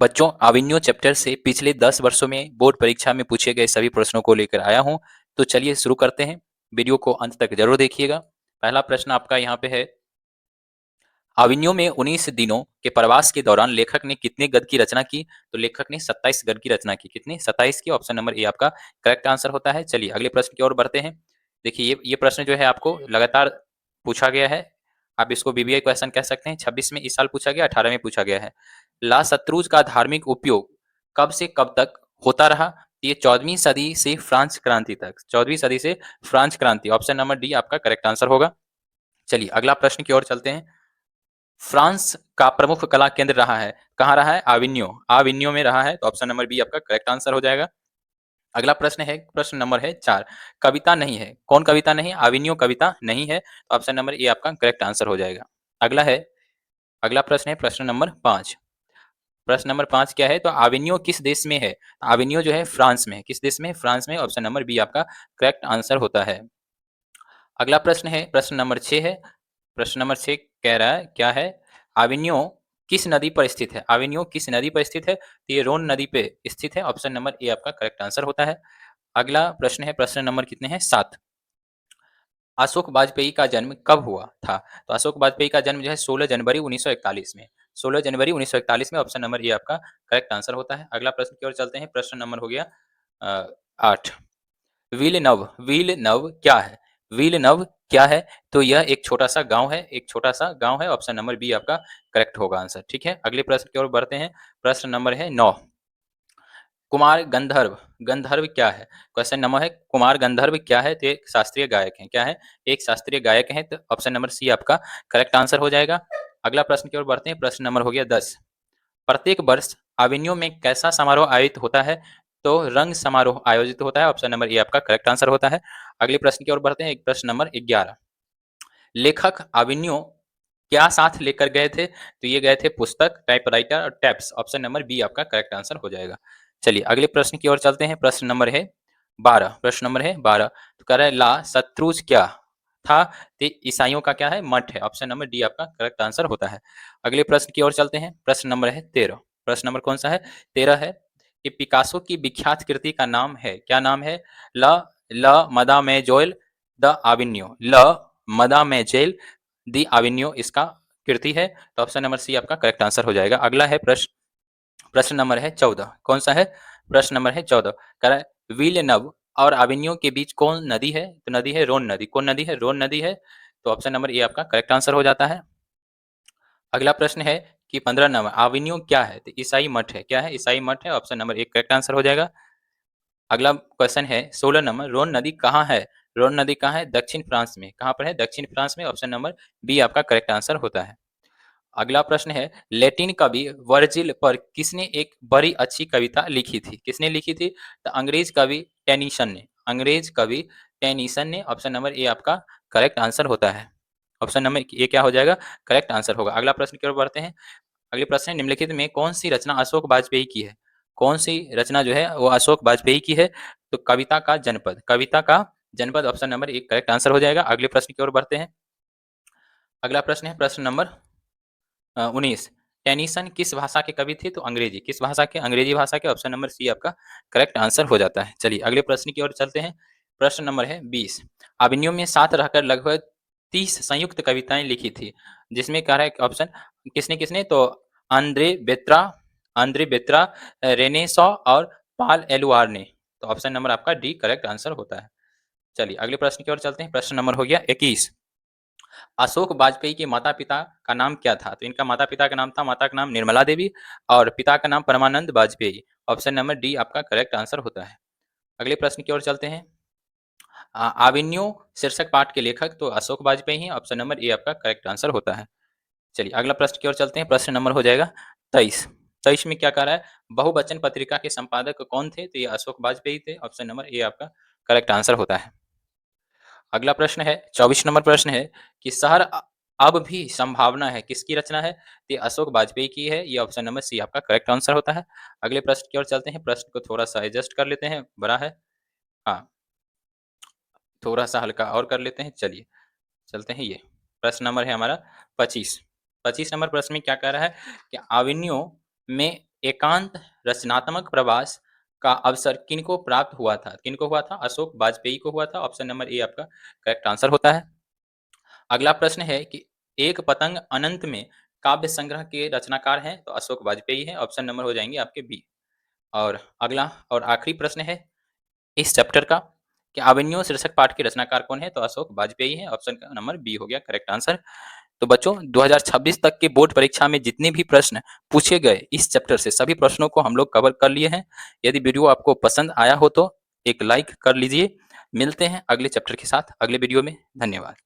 बच्चों, Avignon chapter से पिछले 10 वर्षों में बोर्ड परीक्षा में पूछे गए सभी प्रश्नों को लेकर आया हूं। तो चलिए शुरू करते हैं। वीडियो को अंत तक जरूर देखिएगा। पहला प्रश्न आपका यहाँ पे है, अविन्यो में 19 दिनों के प्रवास के दौरान लेखक ने कितने गद्य की रचना की? तो लेखक ने 27 गद्य की रचना की। कितने? 27 की। ऑप्शन नंबर ए आपका करेक्ट आंसर होता है। चलिए अगले प्रश्न की ओर बढ़ते हैं। देखिए ये प्रश्न जो है आपको लगातार पूछा गया है। आप इसको बीबीए क्वेश्चन कह सकते हैं। 26 में इस साल पूछा गया, 18 में पूछा गया है। ला शत्रुज का धार्मिक उपयोग कब से कब तक होता रहा? ये 14वीं सदी से फ्रांस क्रांति तक। 14वीं सदी से फ्रांस क्रांति। ऑप्शन नंबर डी आपका करेक्ट आंसर होगा। चलिए अगला प्रश्न की ओर चलते हैं। फ्रांस का प्रमुख कला केंद्र रहा है, कहाँ रहा है? आविन्यो। आविन्यो में रहा है। तो ऑप्शन नंबर बी आपका करेक्ट आंसर हो जाएगा। अगला प्रश्न है, प्रश्न नंबर है 4। कविता नहीं है, कौन कविता नहीं? आविन्यो कविता नहीं है। तो ऑप्शन नंबर ए आपका करेक्ट आंसर हो जाएगा। अगला प्रश्न है प्रश्न नंबर 5। प्रश्न नंबर 5 क्या है? तो आविन्यो किस देश में है? आविन्यो जो है फ्रांस में है। किस देश में? फ्रांस में। ऑप्शन नंबर बी आपका करेक्ट आंसर होता है। अगला प्रश्न है प्रश्न नंबर 6 है। प्रश्न नंबर 6 कह रहा है क्या है? आविन्यो किस नदी पर स्थित है? आविन्यो किस नदी पर स्थित है? तो ये रोन नदी पे स्थित है। ऑप्शन नंबर ए आपका करेक्ट आंसर होता है। अगला प्रश्न है प्रश्न नंबर कितने हैं? 7। अशोक वाजपेयी का जन्म कब हुआ था? तो अशोक वाजपेयी का जन्म जो है 16 जनवरी 1941 में। 16 जनवरी 1941 में। ऑप्शन नंबर ए आपका करेक्ट आंसर होता है। अगला प्रश्न की ओर चलते हैं। प्रश्न नंबर हो गया 8। व्हील नव क्या है? व्हील नव क्या है? तो यह एक छोटा सा गांव है। एक छोटा सा गांव है। ऑप्शन नंबर बी आपका करेक्ट होगा आंसर। ठीक है, अगले प्रश्न की ओर बढ़ते हैं। प्रश्न नंबर है 9। कुमार गंधर्व, गंधर्व क्या है? क्वेश्चन नंबर है कुमार गंधर्व क्या है? तो एक शास्त्रीय गायक है। क्या है? एक शास्त्रीय गायक है। तो ऑप्शन नंबर सी आपका करेक्ट आंसर हो जाएगा। अगला प्रश्न की ओर बढ़ते हैं। प्रश्न नंबर हो गया 10। प्रत्येक वर्ष अविन्यो में कैसा समारोह आयोजित होता है? तो रंग समारोह आयोजित होता है। ऑप्शन नंबर ए आपका करेक्ट आंसर होता है। अगले प्रश्न की ओर बढ़ते हैं। प्रश्न नंबर 11। लेखक अविन्यो क्या साथ लेकर गए थे? तो ये गए थे पुस्तक, टाइपराइटर और टैब्स। ऑप्शन नंबर बी आपका करेक्ट आंसर हो जाएगा। चलिए अगले प्रश्न की ओर चलते हैं। प्रश्न नंबर है 12। प्रश्न नंबर है 12। तो कह रहा है ला शत्रुज क्या था? तो ईसाइयों का क्या है? मठ है। ऑप्शन नंबर डी आपका करेक्ट आंसर होता है। अगले प्रश्न की ओर चलते हैं। प्रश्न नंबर है 13। प्रश्न नंबर कौन सा है? 13 है कि पिकासो की विख्यात कृति का नाम है, क्या नाम है? ल ल मदा में जोयल द आविन्यो। ल मदा में जेल दी आविन्यो इसका कृति है। तो ऑप्शन नंबर सी आपका करेक्ट आंसर हो जाएगा। अगला है प्रश्न नंबर है 14। कौन सा है? प्रश्न नंबर है 14। कह रहा है विलेनव और आविन्यो के बीच कौन नदी है? तो नदी है रोन नदी। कौन नदी है? रोन नदी है। तो ऑप्शन नंबर ए आपका करेक्ट आंसर हो जाता है। अगला प्रश्न है कि 15 नंबर, आविन्यो क्या है? तो ईसाई मठ है। क्या है? ईसाई मठ है। ऑप्शन नंबर एक करेक्ट आंसर हो जाएगा। अगला क्वेश्चन है 16 नंबर, रोन नदी कहाँ है? रोन नदी कहाँ है? दक्षिण फ्रांस में। कहाँ पर है? दक्षिण फ्रांस में। ऑप्शन नंबर बी आपका करेक्ट आंसर होता है। अगला प्रश्न है लैटिन कवि वर्जिल पर किसने एक बड़ी अच्छी कविता लिखी थी? किसने लिखी थी? तो अंग्रेज कवि टेनिसन ने। अंग्रेज कवि टेनिसन ने। ऑप्शन नंबर ए आपका करेक्ट आंसर होता है। ऑप्शन नंबर ए क्या हो जाएगा? करेक्ट आंसर होगा। अगला प्रश्न की ओर बढ़ते हैं। अगले प्रश्न है निम्नलिखित में कौन सी रचना अशोक वाजपेयी की है? कौन सी रचना जो है वो अशोक वाजपेयी की है? तो कविता का जनपद। कविता का जनपद। ऑप्शन नंबर एक करेक्ट आंसर हो जाएगा। अगले प्रश्न की ओर बढ़ते हैं। अगला प्रश्न है प्रश्न नंबर 19। टेनिसन किस भाषा के कवि थे? तो अंग्रेजी। किस भाषा के? अंग्रेजी भाषा के। ऑप्शन नंबर सी आपका करेक्ट आंसर हो जाता है। चलिए अगले प्रश्न की ओर चलते हैं। प्रश्न नंबर है 20। अभिनयों में साथ रहकर लगभग 30 संयुक्त कविताएं लिखी थी, जिसमें कह रहा है ऑप्शन किसने किसने? तो आंद्रे बेत्रा, रेने सॉ और पाल एलुआर ने। तो ऑप्शन नंबर आपका डी करेक्ट आंसर होता है। चलिए अगले प्रश्न की ओर चलते हैं। प्रश्न नंबर हो गया 21। अशोक वाजपेयी के माता पिता का नाम क्या था? तो इनका माता पिता का नाम था, माता का नाम निर्मला देवी और पिता का नाम परमानंद वाजपेयी। ऑप्शन नंबर डी आपका करेक्ट आंसर होता है। अगले प्रश्न की ओर चलते हैं। आविन्यो शीर्षक पाठ के लेखक तो अशोक वाजपेयी हैं। ऑप्शन नंबर ए आपका करेक्ट आंसर होता है। चलिए अगला प्रश्न की ओर चलते हैं। प्रश्न नंबर हो जाएगा 23। 23 में क्या कह रहा है? बहुवचन पत्रिका के संपादक कौन थे? तो ये अशोक वाजपेयी थे। ऑप्शन नंबर ए आपका करेक्ट आंसर होता है। अगला प्रश्न है 24 नंबर प्रश्न है कि शहर अब भी संभावना है किसकी रचना है? तो ये अशोक वाजपेयी की है। ये ऑप्शन नंबर सी आपका करेक्ट आंसर होता है। अगले प्रश्न की ओर चलते हैं। प्रश्न को थोड़ा सा एडजस्ट कर लेते हैं, बड़ा है। हाँ, थोड़ा सा हल्का और कर लेते हैं। चलिए चलते हैं। ये प्रश्न नंबर है हमारा 25। 25 नंबर प्रश्न में क्या कह रहा है कि अविन्यो में एकांत रचनात्मक प्रवास का अवसर किनको प्राप्त हुआ था? किनको हुआ था? अशोक वाजपेयी को हुआ था। ऑप्शन नंबर ए आपका करेक्ट आंसर होता है। अगला प्रश्न है कि एक पतंग अनंत में काव्य संग्रह के रचनाकार हैं, तो अशोक वाजपेयी है। ऑप्शन नंबर हो जाएंगे आपके बी। और अगला और आखिरी प्रश्न है इस चैप्टर का कि अभिमन्यु शीर्षक पाठ के रचनाकार कौन है? तो अशोक वाजपेयी है। ऑप्शन का नंबर बी हो गया करेक्ट आंसर। तो बच्चों 2026 तक के बोर्ड परीक्षा में जितने भी प्रश्न पूछे गए इस चैप्टर से सभी प्रश्नों को हम लोग कवर कर लिए हैं। यदि वीडियो आपको पसंद आया हो तो एक लाइक कर लीजिए। मिलते हैं अगले चैप्टर के साथ अगले वीडियो में। धन्यवाद।